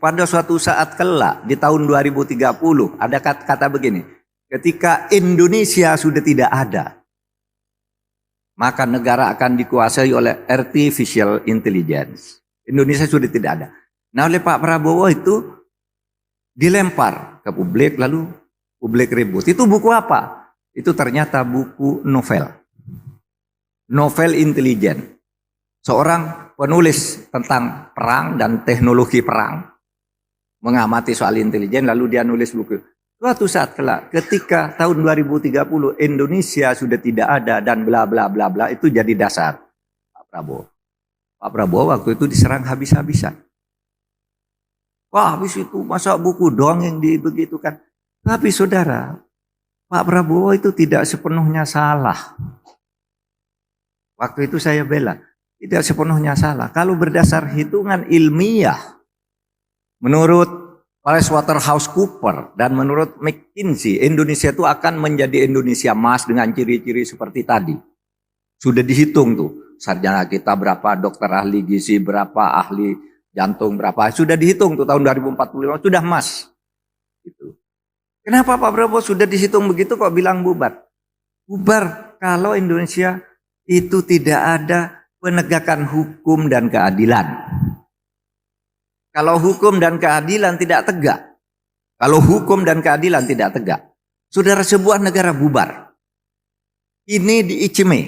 pada suatu saat kelak di tahun 2030 ada kata begini, ketika Indonesia sudah tidak ada, maka negara akan dikuasai oleh artificial intelligence. Indonesia sudah tidak ada. Nah, oleh Pak Prabowo itu dilempar ke publik, lalu publik ribut. Itu buku apa? Itu ternyata buku novel. Novel intelijen. Seorang penulis tentang perang dan teknologi perang mengamati soal intelijen, lalu dia nulis buku. Suatu saat kelak ketika tahun 2030 Indonesia sudah tidak ada dan bla bla bla bla, itu jadi dasar Pak Prabowo. Pak Prabowo waktu itu diserang habis-habisan. Wah, habis itu masa buku doang yang dibegitukan. Tapi saudara, Pak Prabowo itu tidak sepenuhnya salah. Waktu itu saya bela, tidak sepenuhnya salah. Kalau berdasar hitungan ilmiah, menurut PricewaterhouseCoopers dan menurut McKinsey, Indonesia itu akan menjadi Indonesia emas dengan ciri-ciri seperti tadi. Sudah dihitung tuh, sarjana kita berapa, dokter ahli gizi berapa, ahli jantung berapa, sudah dihitung tuh tahun 2045 sudah emas. Gitu. Kenapa Pak Prabowo sudah dihitung begitu kok bilang bubar? Bubar kalau Indonesia itu tidak ada penegakan hukum dan keadilan. Kalau hukum dan keadilan tidak tegak, kalau hukum dan keadilan tidak tegak, saudara, sebuah negara bubar. Ini diicme.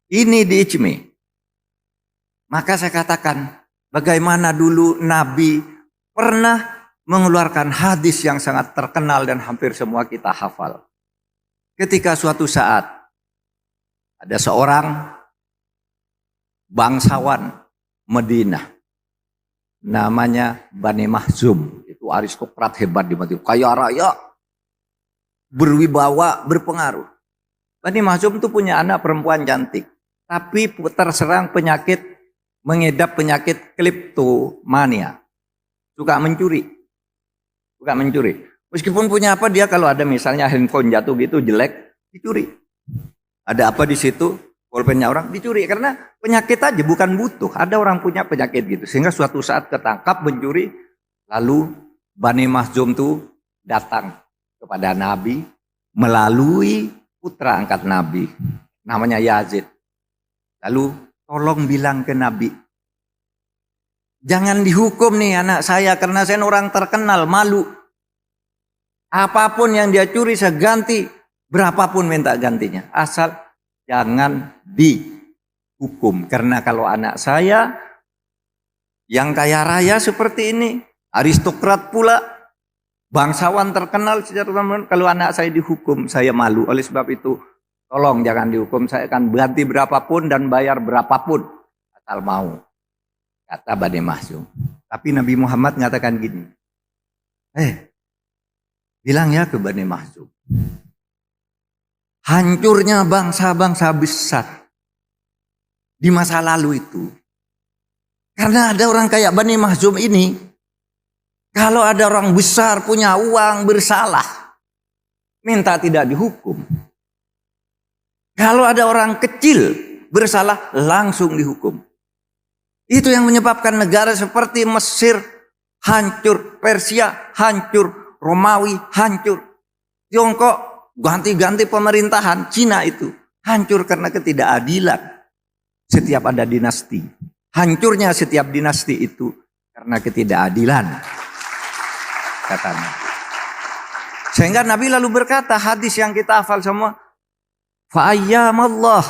Ini diicme. Maka saya katakan, bagaimana dulu Nabi pernah mengeluarkan hadis yang sangat terkenal dan hampir semua kita hafal. Ketika suatu saat ada seorang bangsawan Madinah, namanya Bani Mahzum, itu aristokrat hebat di Madinah, kaya raya, berwibawa, berpengaruh. Bani Mahzum itu punya anak perempuan cantik, tapi terserang penyakit, mengidap penyakit kleptomania, suka mencuri. Meskipun punya apa, dia kalau ada misalnya handphone jatuh gitu jelek, dicuri. Ada apa di situ? Pulpennya orang dicuri karena penyakit aja, bukan butuh. Ada orang punya penyakit gitu sehingga suatu saat ketangkap mencuri, lalu Bani Mahzum tuh datang kepada Nabi melalui putra angkat Nabi namanya Yazid. Lalu tolong bilang ke Nabi, jangan dihukum nih anak saya karena saya orang terkenal, malu. Apapun yang dia curi saya ganti, berapapun minta gantinya, asal jangan dihukum. Karena kalau anak saya yang kaya raya seperti ini, aristokrat pula, bangsawan terkenal secara umum, kalau anak saya dihukum, saya malu. Oleh sebab itu, tolong jangan dihukum, saya akan ganti berapapun dan bayar berapapun, asal mau. Kata Bani Mahzum. Tapi Nabi Muhammad mengatakan gini, bilang ya ke Bani Mahzum, hancurnya bangsa-bangsa besar di masa lalu itu karena ada orang kayak Bani Mahzum ini. Kalau ada orang besar punya uang bersalah, minta tidak dihukum. Kalau ada orang kecil bersalah, langsung dihukum. Itu yang menyebabkan negara seperti Mesir hancur, Persia hancur, Romawi hancur, Tiongkok ganti-ganti pemerintahan, Cina itu hancur karena ketidakadilan. Setiap ada dinasti, hancurnya setiap dinasti itu karena ketidakadilan, katanya. Sehingga Nabi lalu berkata, hadis yang kita hafal semua, fa ayyamallah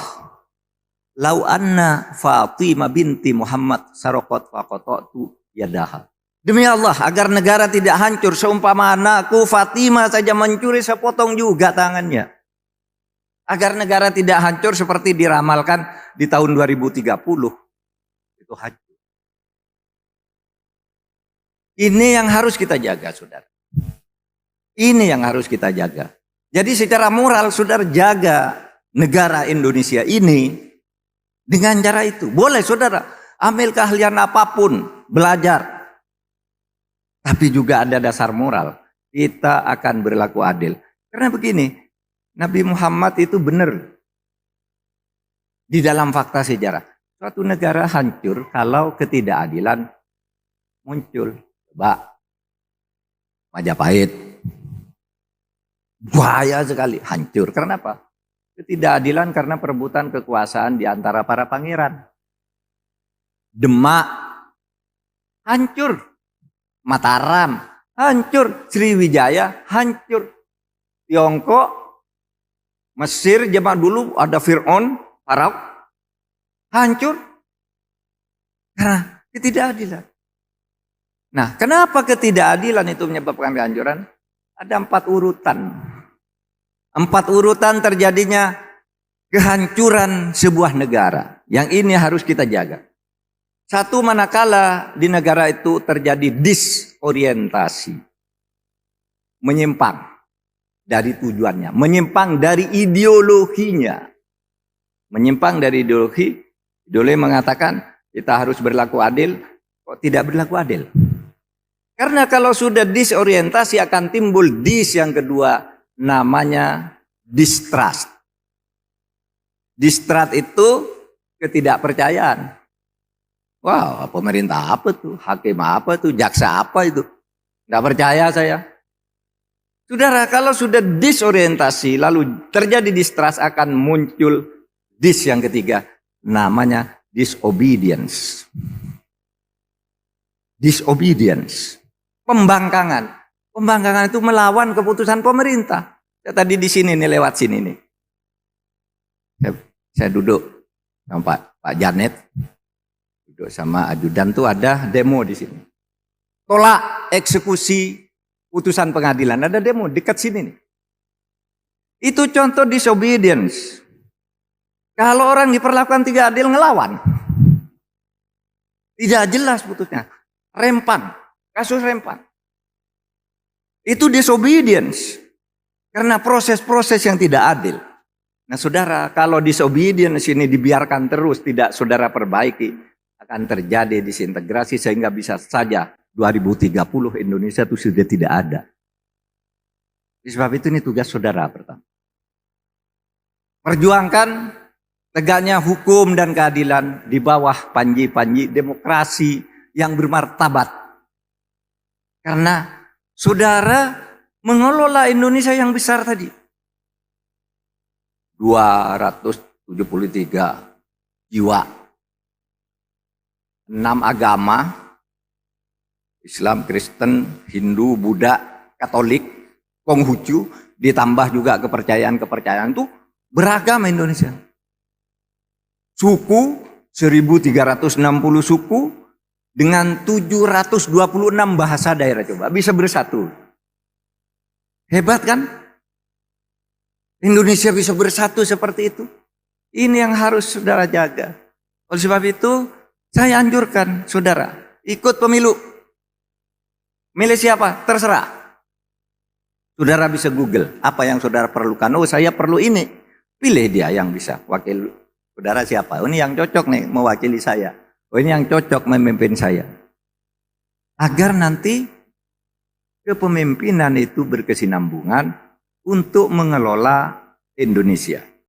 lau anna Fatimah binti Muhammad saraqat faqatatu yadaha. Demi Allah, agar negara tidak hancur, seumpama anakku Fatimah saja mencuri, saya potong juga tangannya. Agar negara tidak hancur seperti diramalkan di tahun 2030. Itu hancur. Ini yang harus kita jaga, saudara. Ini yang harus kita jaga. Jadi secara moral, saudara, jaga negara Indonesia ini dengan cara itu. Boleh, saudara, ambil keahlian apapun, belajar. Tapi juga ada dasar moral. Kita akan berlaku adil. Karena begini, Nabi Muhammad itu benar. Di dalam fakta sejarah. Suatu negara hancur kalau ketidakadilan muncul. Coba Majapahit, bahaya sekali, hancur. Karena apa? Ketidakadilan karena perebutan kekuasaan di antara para pangeran. Demak, hancur. Mataram, hancur. Sriwijaya, hancur. Tiongkok, Mesir, zaman dulu ada Fir'aun, Firaun, hancur. Karena ketidakadilan. Nah, kenapa ketidakadilan itu menyebabkan kehancuran? Ada 4 urutan. 4 urutan terjadinya kehancuran sebuah negara. Yang ini harus kita jaga. 1, manakala di negara itu terjadi disorientasi. Menyimpang dari tujuannya. Menyimpang dari ideologinya. Menyimpang dari ideologi. Ideologi mengatakan kita harus berlaku adil. Kok tidak berlaku adil? Karena kalau sudah disorientasi akan timbul yang kedua, namanya distrust. Distrust itu ketidakpercayaan. Wah, pemerintah apa tuh? Hakim apa tuh? Jaksa apa itu? Nggak percaya saya. Saudara, kalau sudah disorientasi lalu terjadi distrust akan muncul yang ketiga, namanya disobedience. Disobedience. Pembangkangan. Pembangkangan itu melawan keputusan pemerintah. Saya tadi di sini nih, lewat sini nih. Saya duduk sama Pak Janet. Duduk sama ajudan tuh ada demo di sini. Tolak eksekusi putusan pengadilan. Ada demo dekat sini nih. Itu contoh disobedience. Kalau orang diperlakukan tidak adil, ngelawan. Tidak jelas putusnya. Rempang. Kasus rempang. Itu disobedience. Karena proses-proses yang tidak adil. Nah saudara, kalau disobedience ini dibiarkan terus, tidak saudara perbaiki, akan terjadi disintegrasi sehingga bisa saja 2030 Indonesia itu sudah tidak ada. Sebab itu ini tugas saudara pertama. Perjuangkan tegaknya hukum dan keadilan di bawah panji-panji demokrasi yang bermartabat. Karena saudara mengelola Indonesia yang besar tadi. 273 jiwa. 6 agama. Islam, Kristen, Hindu, Buddha, Katolik, Konghucu. Ditambah juga kepercayaan-kepercayaan itu beragam Indonesia. Suku, 1360 suku. Dengan 726 bahasa daerah, coba bisa bersatu. Hebat kan? Indonesia bisa bersatu seperti itu. Ini yang harus saudara jaga. Oleh sebab itu, saya anjurkan saudara, ikut pemilu. Milih siapa? Terserah. Saudara bisa Google, apa yang saudara perlukan. Oh, saya perlu ini. Pilih dia yang bisa. Wakil saudara siapa? Oh, ini yang cocok nih mewakili saya. Oh, ini yang cocok memimpin saya. Agar nanti kepemimpinan itu berkesinambungan untuk mengelola Indonesia.